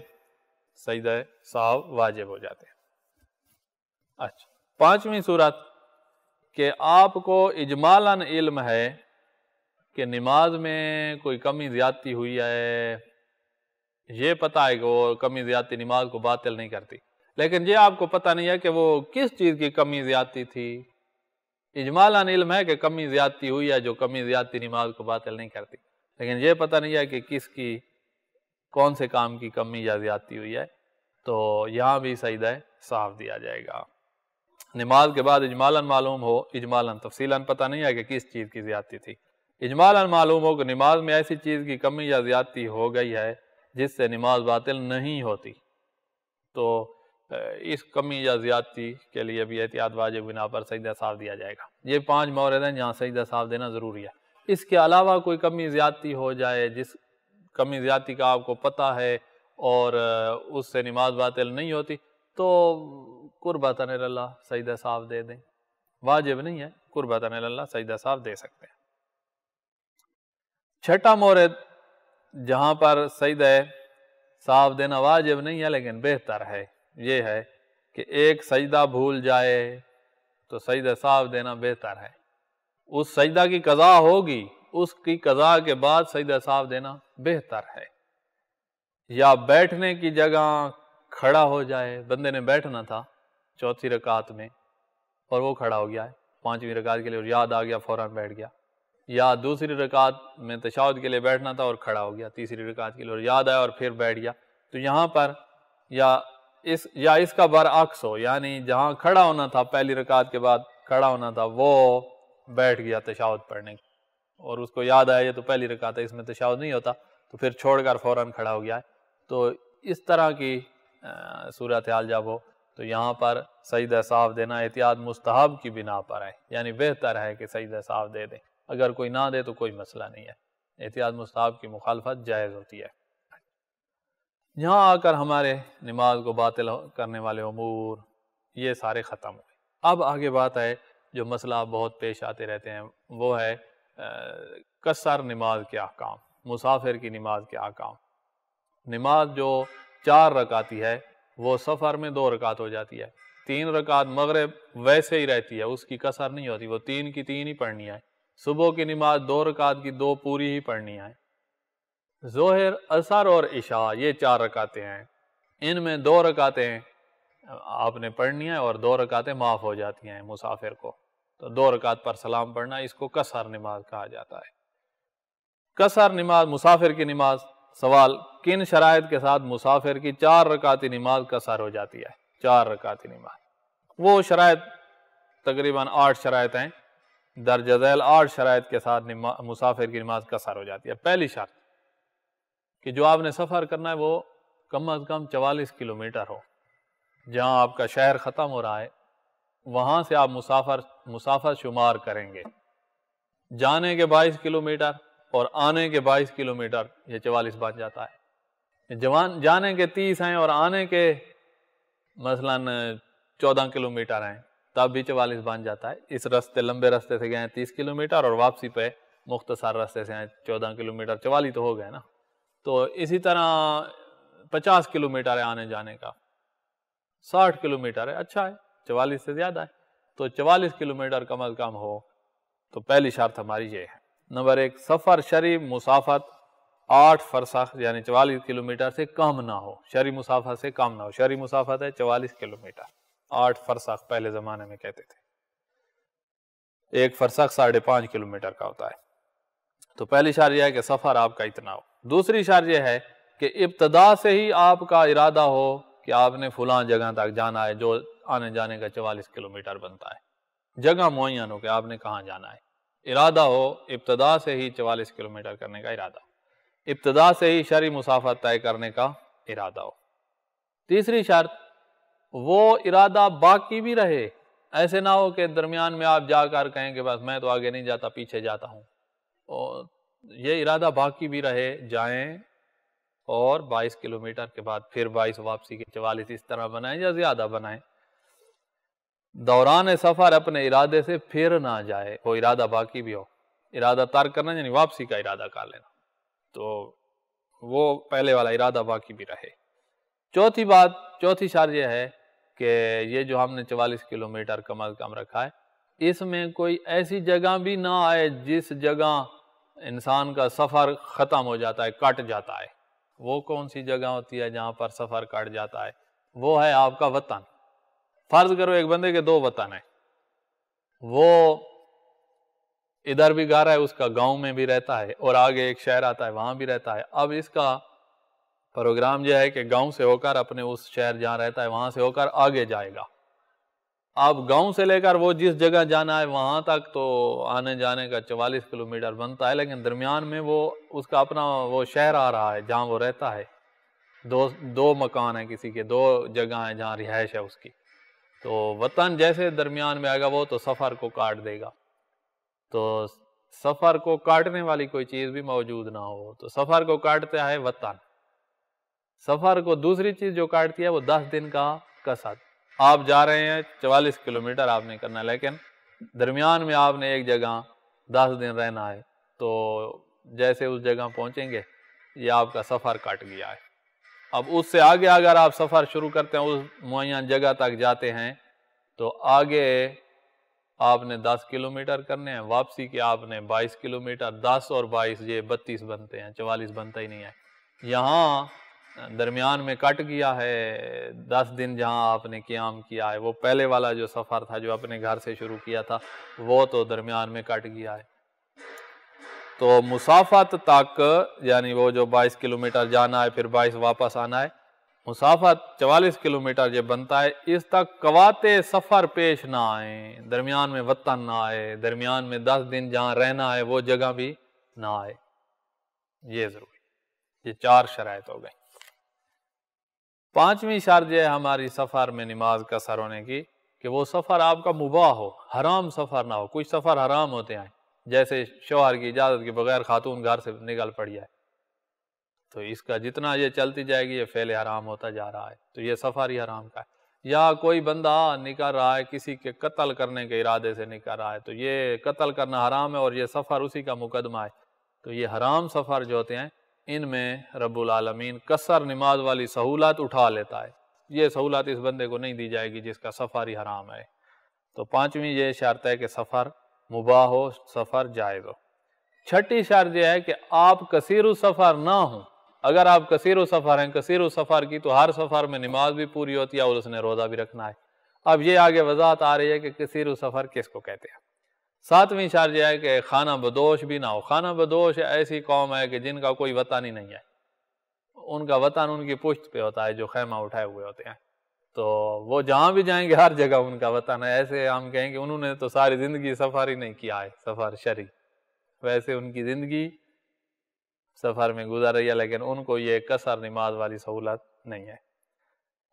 سجدہ سہو واجب ہو جاتے ہیں. اچھا، پانچویں صورت کہ آپ کو اجمالاً علم ہے کہ نماز میں کوئی کمی زیادتی ہوئی ہے، یہ پتہ ہے کہ وہ کمی زیادتی نماز کو باطل نہیں کرتی، لیکن یہ آپ کو پتہ نہیں ہے کہ وہ کس چیز کی کمی زیادتی تھی. اجمالاً علم ہے کہ کمی زیادتی ہوئی ہے جو کمی زیادتی نماز کو باطل نہیں کرتی، لیکن یہ پتہ نہیں ہے کہ کس کی کون سے کام کی کمی یا زیادتی ہوئی ہے. تو یہاں بھی سجدہ سہو دیا جائے گا. نماز کے بعد اجمالاً معلوم ہو، اجمالاً تفصیلاً پتہ نہیں ہے کہ کس چیز کی زیادتی تھی، اجمالاً معلوم ہو کہ نماز میں ایسی چیز کی کمی یا زیادتی ہو گئی ہے جس سے نماز باطل نہیں ہوتی، تو اس کمی یا زیادتی کے لیے بھی احتیاط واجب بنا پر سجدہ سہو دیا جائے گا. یہ 5 مورد ہیں جہاں سجدہ سہو دینا ضروری ہے. اس کے علاوہ کوئی کمی زیادتی ہو جائے جس کمی زیادتی کا آپ کو پتہ ہے اور اس سے نماز باطل نہیں ہوتی تو قربتاً اللہ سجدہ سہو دے دیں. واجب نہیں ہے، قربتاً اللہ سجدہ سہو دے سکتے ہیں. چھٹا مورد جہاں پر سجدہ سہو دینا واجب نہیں ہے لیکن بہتر ہے، یہ ہے کہ ایک سجدہ بھول جائے تو سجدہ سہو دینا بہتر ہے. اس سجدہ کی قضا ہوگی، اس کی قضا کے بعد سجدہ سہو دینا بہتر ہے. یا بیٹھنے کی جگہ کھڑا ہو جائے، بندے نے بیٹھنا تھا چوتھی رکعت میں اور وہ کھڑا ہو گیا ہے پانچویں رکعت کے لیے اور یاد آ گیا فوراً بیٹھ گیا. یا دوسری رکعت میں تشہد کے لیے بیٹھنا تھا اور کھڑا ہو گیا تیسری رکعت کے لیے اور یاد آیا اور پھر بیٹھ گیا. تو یہاں پر یا اس کا برعکس ہو، یعنی جہاں کھڑا ہونا تھا پہلی رکعت کے بعد کھڑا ہونا تھا وہ بیٹھ گیا تشہد پڑھنے اور اس کو یاد آیا یہ تو پہلی رکعت ہے اس میں تشہد نہیں ہوتا، تو پھر چھوڑ کر فوراً کھڑا ہو گیا ہے. تو اس طرح کی صورتحال جب ہو تو یہاں پر سجدہ سہو دینا احتیاط مستحب کی بنا پر ہے، یعنی بہتر ہے کہ سجدہ سہو دے دیں. اگر کوئی نہ دے تو کوئی مسئلہ نہیں ہے، احتیاط مستحب کی مخالفت جائز ہوتی ہے. یہاں آ کر ہمارے نماز کو باطل کرنے والے امور یہ سارے ختم ہوئے. اب آگے بات ہے جو مسئلہ بہت پیش آتے رہتے ہیں، وہ ہے قصر نماز کے احکام، مسافر کی نماز کے احکام. نماز جو 4 رکعتی ہے وہ سفر میں 2 رکعت ہو جاتی ہے. 3 رکعت مغرب ویسے ہی رہتی ہے، اس کی قصر نہیں ہوتی، وہ 3 کی 3 ہی پڑھنی ہے. صبح کی نماز 2 رکعت کی 2 پوری ہی پڑھنی ہے. ظہر، عصر اور عشاء یہ 4 رکعتیں ہیں، ان میں 2 رکعتیں آپ نے پڑھنی ہیں اور 2 رکعتیں معاف ہو جاتی ہیں مسافر کو. تو 2 رکعت پر سلام پڑھنا، اس کو قصر نماز کہا جاتا ہے. قصر نماز، مسافر کی نماز. سوال، کن شرائط کے ساتھ مسافر کی 4 رکعتی نماز قصر ہو جاتی ہے؟ 4 رکعتی نماز، وہ شرائط تقریباً 8 شرائط ہیں، درجہ ذیل 8 شرائط کے ساتھ مسافر کی نماز قصر ہو جاتی ہے. پہلی شرط کہ جو آپ نے سفر کرنا ہے وہ کم از کم 44 کلومیٹر ہو. جہاں آپ کا شہر ختم ہو رہا ہے وہاں سے آپ مسافر شمار کریں گے. جانے کے 22 کلومیٹر اور آنے کے 22 کلومیٹر، یہ 44 بن جاتا ہے. جانے کے 30 ہیں اور آنے کے مثلاً 14 کلومیٹر ہیں تب بھی 44 بن جاتا ہے. اس رستے لمبے رستے سے گئے ہیں 30 کلومیٹر اور واپسی پہ مختصر رستے سے ہیں 14 کلومیٹر، 44 تو ہو گئے نا. تو اسی طرح 50 کلومیٹر ہے آنے جانے کا، 60 کلومیٹر ہے، اچھا ہے، 44 سے زیادہ ہے. تو 44 کلومیٹر کم از کم ہو. تو پہلی شرط ہماری یہ ہے. نمبر 1، سفر شرعی مسافت 8 فرسخ یعنی 44 کلومیٹر سے کم نہ ہو. شرعی مسافت سے کم نہ ہو. شرعی مسافت ہے 44 کلومیٹر، 8 فرسخ پہلے زمانے میں کہتے تھے. 1 فرسخ 5.5 کلومیٹر کا ہوتا ہے. تو پہلی شرط یہ ہے کہ سفر آپ کا اتنا ہو. دوسری شرط یہ ہے کہ ابتدا سے ہی آپ کا ارادہ ہو کہ آپ نے فلاں جگہ تک جانا ہے جو آنے جانے کا 44 کلومیٹر بنتا ہے. جگہ معین ہو کہ آپ نے کہاں جانا ہے. ارادہ ہو ابتدا سے ہی 44 کلومیٹر کرنے کا ارادہ ہو. ابتدا سے ہی شرعی مسافت طے کرنے کا ارادہ ہو. تیسری شرط، وہ ارادہ باقی بھی رہے. ایسے نہ ہو کہ درمیان میں آپ جا کر کہیں کہ بس میں تو آگے نہیں جاتا، پیچھے جاتا ہوں. اور یہ ارادہ باقی بھی رہے، جائیں اور 22 کلومیٹر کے بعد پھر 22 واپسی کے 44 اس طرح بنائیں یا زیادہ بنائیں. دوران سفر اپنے ارادے سے پھر نہ جائے، وہ ارادہ باقی بھی ہو. ارادہ ترک کرنا یعنی واپسی کا ارادہ کر لینا، تو وہ پہلے والا ارادہ باقی بھی رہے. چوتھی شرط یہ ہے کہ یہ جو ہم نے 44 کلومیٹر کم از کم رکھا ہے، اس میں کوئی ایسی جگہ بھی نہ آئے جس جگہ انسان کا سفر ختم ہو جاتا ہے، کٹ جاتا ہے. وہ کون سی جگہ ہوتی ہے جہاں پر سفر کٹ جاتا ہے؟ وہ ہے آپ کا وطن. فرض کرو ایک بندے کے 2 وطن ہیں، وہ ادھر بھی گھر ہے، اس کا گاؤں میں بھی رہتا ہے اور آگے ایک شہر آتا ہے وہاں بھی رہتا ہے. اب اس کا پروگرام یہ ہے کہ گاؤں سے ہو کر اپنے اس شہر جہاں رہتا ہے وہاں سے ہو کر آگے جائے گا. اب گاؤں سے لے کر وہ جس جگہ جانا ہے وہاں تک تو آنے جانے کا 44 کلومیٹر بنتا ہے، لیکن درمیان میں وہ اس کا اپنا وہ شہر آ رہا ہے جہاں وہ رہتا ہے. دو مکان ہیں کسی کے، 2 جگہ ہیں جہاں رہائش ہے اس کی. تو وطن جیسے درمیان میں آئے گا وہ تو سفر کو کاٹ دے گا. تو سفر کو کاٹنے والی کوئی چیز بھی موجود نہ ہو تو سفر کو کاٹتا ہے وطن. سفر کو دوسری چیز جو کاٹتی ہے وہ 10 دن کا قصد. آپ جا رہے ہیں 44 کلومیٹر آپ نے کرنا ہے، لیکن درمیان میں آپ نے ایک جگہ 10 دن رہنا ہے، تو جیسے اس جگہ پہنچیں گے یہ آپ کا سفر کٹ گیا ہے. اب اس سے آگے اگر آپ سفر شروع کرتے ہیں، اس معین جگہ تک جاتے ہیں تو آگے آپ نے 10 کلومیٹر کرنے ہیں، واپسی کے آپ نے 22 کلومیٹر. 10 اور 22 یہ 32 بنتے ہیں، 44 بنتا ہی نہیں ہے. یہاں درمیان میں کٹ گیا ہے 10 دن جہاں آپ نے قیام کیا ہے. وہ پہلے والا جو سفر تھا جو اپنے گھر سے شروع کیا تھا وہ تو درمیان میں کٹ گیا ہے. تو مسافت تک یعنی وہ جو 22 کلومیٹر جانا ہے پھر 22 واپس آنا ہے، مسافت 44 کلومیٹر جو بنتا ہے، اس تک قواطع سفر پیش نہ آئیں. درمیان میں وطن نہ آئے، درمیان میں 10 دن جہاں رہنا ہے وہ جگہ بھی نہ آئے. یہ ضروری. یہ 4 شرائط ہو گئی. 5ویں شرط یہ ہے ہماری سفر میں نماز قصر ہونے کی کہ وہ سفر آپ کا مباح ہو، حرام سفر نہ ہو. کچھ سفر حرام ہوتے ہیں، جیسے شوہر کی اجازت کے بغیر خاتون گھر سے نکل پڑی ہے تو اس کا جتنا یہ چلتی جائے گی یہ فعل حرام ہوتا جا رہا ہے، تو یہ سفر ہی حرام کا ہے. یا کوئی بندہ نکل رہا ہے کسی کے قتل کرنے کے ارادے سے نکل رہا ہے تو یہ قتل کرنا حرام ہے اور یہ سفر اسی کا مقدمہ ہے. تو یہ حرام سفر جو ہوتے ہیں ان میں رب العالمین قصر نماز والی سہولت اٹھا لیتا ہے. یہ سہولت اس بندے کو نہیں دی جائے گی جس کا سفر ہی حرام ہے. تو 5ویں یہ شرط ہے کہ سفر مباح ہو، سفر جائز ہو. 6ٹھی شرط یہ ہے کہ آپ کثیر السفر نہ ہوں. اگر آپ کثیر السفر ہیں، کثیر السفر کی تو ہر سفر میں نماز بھی پوری ہوتی ہے اور اس نے روزہ بھی رکھنا ہے. اب یہ آگے وضاحت آ رہی ہے کہ کثیر السفر کس کو کہتے ہیں. 7ویں شرط یہ ہے کہ خانہ بدوش بھی نہ ہو. خانہ بدوش ایسی قوم ہے کہ جن کا کوئی وطن ہی نہیں ہے، ان کا وطن ان کی پشت پہ ہوتا ہے، جو خیمہ اٹھائے ہوئے ہوتے ہیں. تو وہ جہاں بھی جائیں گے ہر جگہ ان کا وطن ہے. ایسے ہم کہیں کہ انہوں نے تو ساری زندگی سفر ہی نہیں کیا ہے، سفر شرعی. ویسے ان کی زندگی سفر میں گزر رہی ہے، لیکن ان کو یہ قصر نماز والی سہولت نہیں ہے۔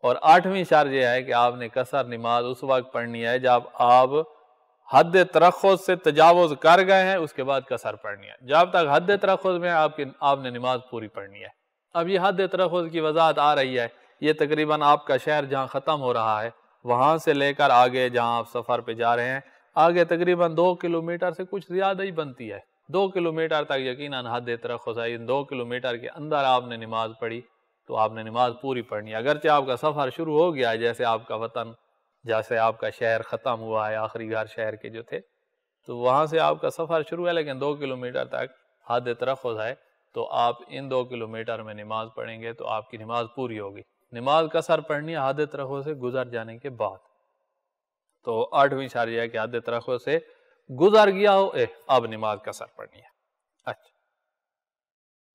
اور 8ویں شرط یہ ہے کہ آپ نے قصر نماز اس وقت پڑھنی ہے جب آپ حد ترخص سے تجاوز کر گئے ہیں، اس کے بعد قصر پڑھنی ہے۔ جب تک حد ترخص میں آپ نے نماز پوری پڑھنی ہے۔ اب یہ حد ترخص کی وضاحت آ رہی ہے، یہ تقریباً آپ کا شہر جہاں ختم ہو رہا ہے وہاں سے لے کر آگے جہاں آپ سفر پہ جا رہے ہیں، آگے تقریباً 2 کلومیٹر سے کچھ زیادہ ہی بنتی ہے، 2 کلومیٹر تک یقیناً حد ترخص ہے۔ 2 کلومیٹر کے اندر آپ نے نماز پڑھی تو آپ نے نماز پوری پڑھنی ہے۔ اگرچہ آپ کا سفر شروع ہو گیا ہے، جیسے آپ کا وطن، جیسے آپ کا شہر ختم ہوا ہے، آخری گھر شہر کے جو تھے، تو وہاں سے آپ کا سفر شروع ہے، لیکن 2 کلومیٹر تک حد ترخص ہے، تو آپ ان 2 کلومیٹر میں نماز پڑھیں گے تو آپ کی نماز پوری ہوگی۔ نماز قصر پڑھنی ہے حد ترخص سے گزر جانے کے بعد۔ تو 8ویں شرط یہ ہے کہ حد ترخص سے گزر گیا ہو، اب نماز قصر پڑھنی ہے۔ اچھا،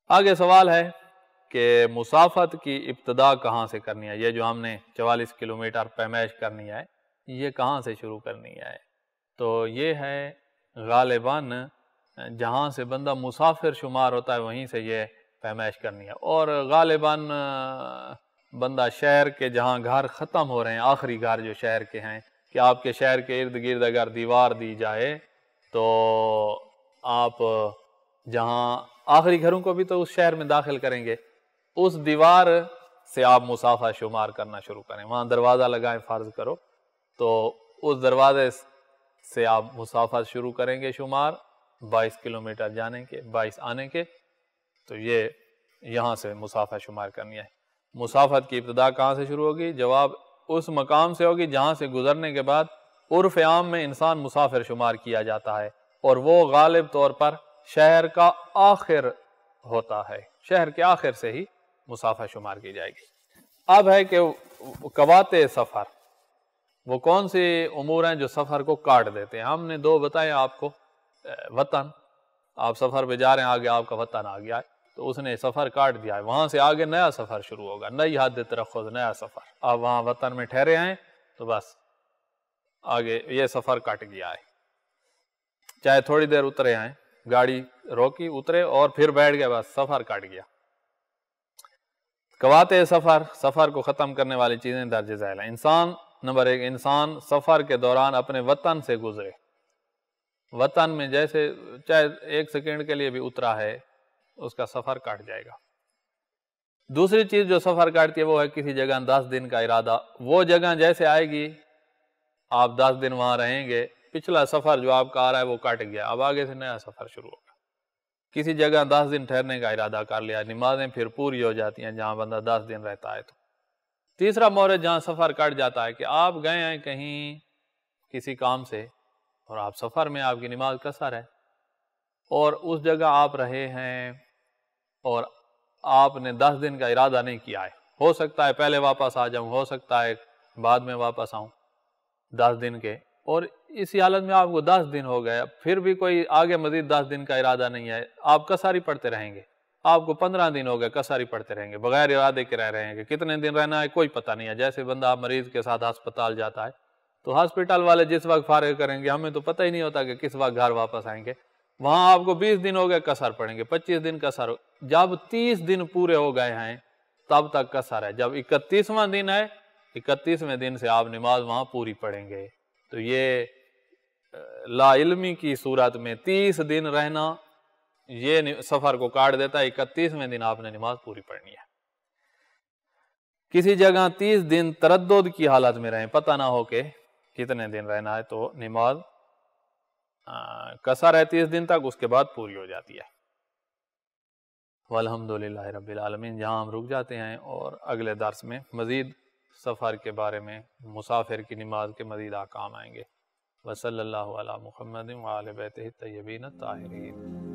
آگے سوال ہے کہ مسافت کی ابتدا کہاں سے کرنی ہے؟ یہ جو ہم نے 44 کلومیٹر پیمائش کرنی ہے، یہ کہاں سے شروع کرنی ہے؟ تو یہ ہے غالباً جہاں سے بندہ مسافر شمار ہوتا ہے وہیں سے یہ پیمائش کرنی ہے، اور غالباً بندہ شہر کے جہاں گھر ختم ہو رہے ہیں، آخری گھر جو شہر کے ہیں، کہ آپ کے شہر کے ارد گرد اگر دیوار دی جائے تو آپ جہاں آخری گھروں کو بھی تو اس شہر میں داخل کریں گے، اس دیوار سے آپ مسافہ شمار کرنا شروع کریں۔ وہاں دروازہ لگائیں فرض کرو، تو اس دروازے سے آپ مسافت شروع کریں گے شمار 22 کلومیٹر جانے کے، 22 آنے کے، تو یہ یہاں سے مسافہ شمار کرنی ہے۔ مسافت کی ابتدا کہاں سے شروع ہوگی؟ جواب اس مقام سے ہوگی جہاں سے گزرنے کے بعد عرف عام میں انسان مسافر شمار کیا جاتا ہے، اور وہ غالب طور پر شہر کا آخر ہوتا ہے، شہر کے آخر سے ہی مسافہ شمار کی جائے گی۔ اب ہے کہ قواطع سفر، وہ کون سے امور ہیں جو سفر کو کاٹ دیتے ہیں؟ ہم نے 2 بتائے آپ کو۔ وطن، آپ سفر پہ جا رہے ہیں، آگے آپ کا وطن آ گیا ہے تو اس نے سفر کاٹ دیا ہے، وہاں سے آگے نیا سفر شروع ہوگا، نئی حد ترخص، نیا سفر۔ آپ وہاں وطن میں ٹھہرے ہیں تو بس آگے یہ سفر کٹ گیا ہے، چاہے تھوڑی دیر اترے ہیں، گاڑی روکی، اترے اور پھر بیٹھ گئے، بس سفر کٹ گیا۔ قواطع سفر، سفر کو ختم کرنے والی چیزیں درج ذیل ہیں۔ انسان، نمبر 1، انسان سفر کے دوران اپنے وطن سے گزرے، وطن میں جیسے چاہے 1 سیکنڈ کے لیے بھی اترا ہے، اس کا سفر کٹ جائے گا۔ دوسری چیز جو سفر کاٹتی ہے وہ ہے کسی جگہ 10 دن کا ارادہ، وہ جگہ جیسے آئے گی آپ 10 دن وہاں رہیں گے، پچھلا سفر جو آپ کا آ رہا ہے وہ کٹ گیا، اب آگے سے نیا سفر شروع ہوگا۔ کسی جگہ 10 دن ٹھہرنے کا ارادہ کر لیا، نمازیں پھر پوری ہو جاتی ہیں جہاں بندہ 10 دن رہتا ہے۔ تو تیسرا مورد جہاں سفر کٹ جاتا ہے کہ آپ گئے ہیں کہیں کسی کام سے اور آپ سفر میں، آپ کی نماز قصر ہے، اور اس جگہ آپ رہے ہیں اور آپ نے 10 دن کا ارادہ نہیں کیا ہے، ہو سکتا ہے پہلے واپس آ جاؤں، ہو سکتا ہے بعد میں واپس آؤں 10 دن کے، اور اسی حالت میں آپ کو 10 دن ہو گئے، پھر بھی کوئی آگے مزید 10 دن کا ارادہ نہیں ہے، آپ قصر ہی پڑھتے رہیں گے۔ آپ کو 15 دن ہو گئے، قصر ہی پڑھتے رہیں گے، بغیر ارادے کے رہ رہے ہیں، کہ کتنے دن رہنا ہے کوئی پتہ نہیں ہے۔ جیسے بندہ مریض کے ساتھ ہسپتال جاتا ہے تو ہسپتال والے جس وقت فارغ کریں گے ہمیں تو پتہ ہی نہیں ہوتا کہ کس وقت گھر واپس آئیں گے۔ وہاں آپ کو 20 دن ہو گئے، قصر پڑھیں گے، 25 دن قصر، جب 30 دن پورے ہو گئے ہیں تب تک قصر ہے۔ جب 31واں دن ہے، 31ویں دن سے آپ نماز وہاں پوری پڑھیں گے۔ تو یہ لا علمی کی صورت میں 30 دن رہنا یہ سفر کو کاٹ دیتا ہے، 31ویں دن آپ نے نماز پوری پڑھنی ہے۔ کسی جگہ 30 دن تردد کی حالت میں رہیں، پتہ نہ ہو کہ کتنے دن رہنا ہے، تو نماز قصر ہے 30 دن تک، اس کے بعد پوری ہو جاتی ہے۔ والحمدللہ رب العالمین، جہاں ہم رک جاتے ہیں، اور اگلے درس میں مزید سفر کے بارے میں، مسافر کی نماز کے مزید احکام آئیں گے۔ وصلی اللہ علی محمد وآل بیتہ الطیبین الطاہرین۔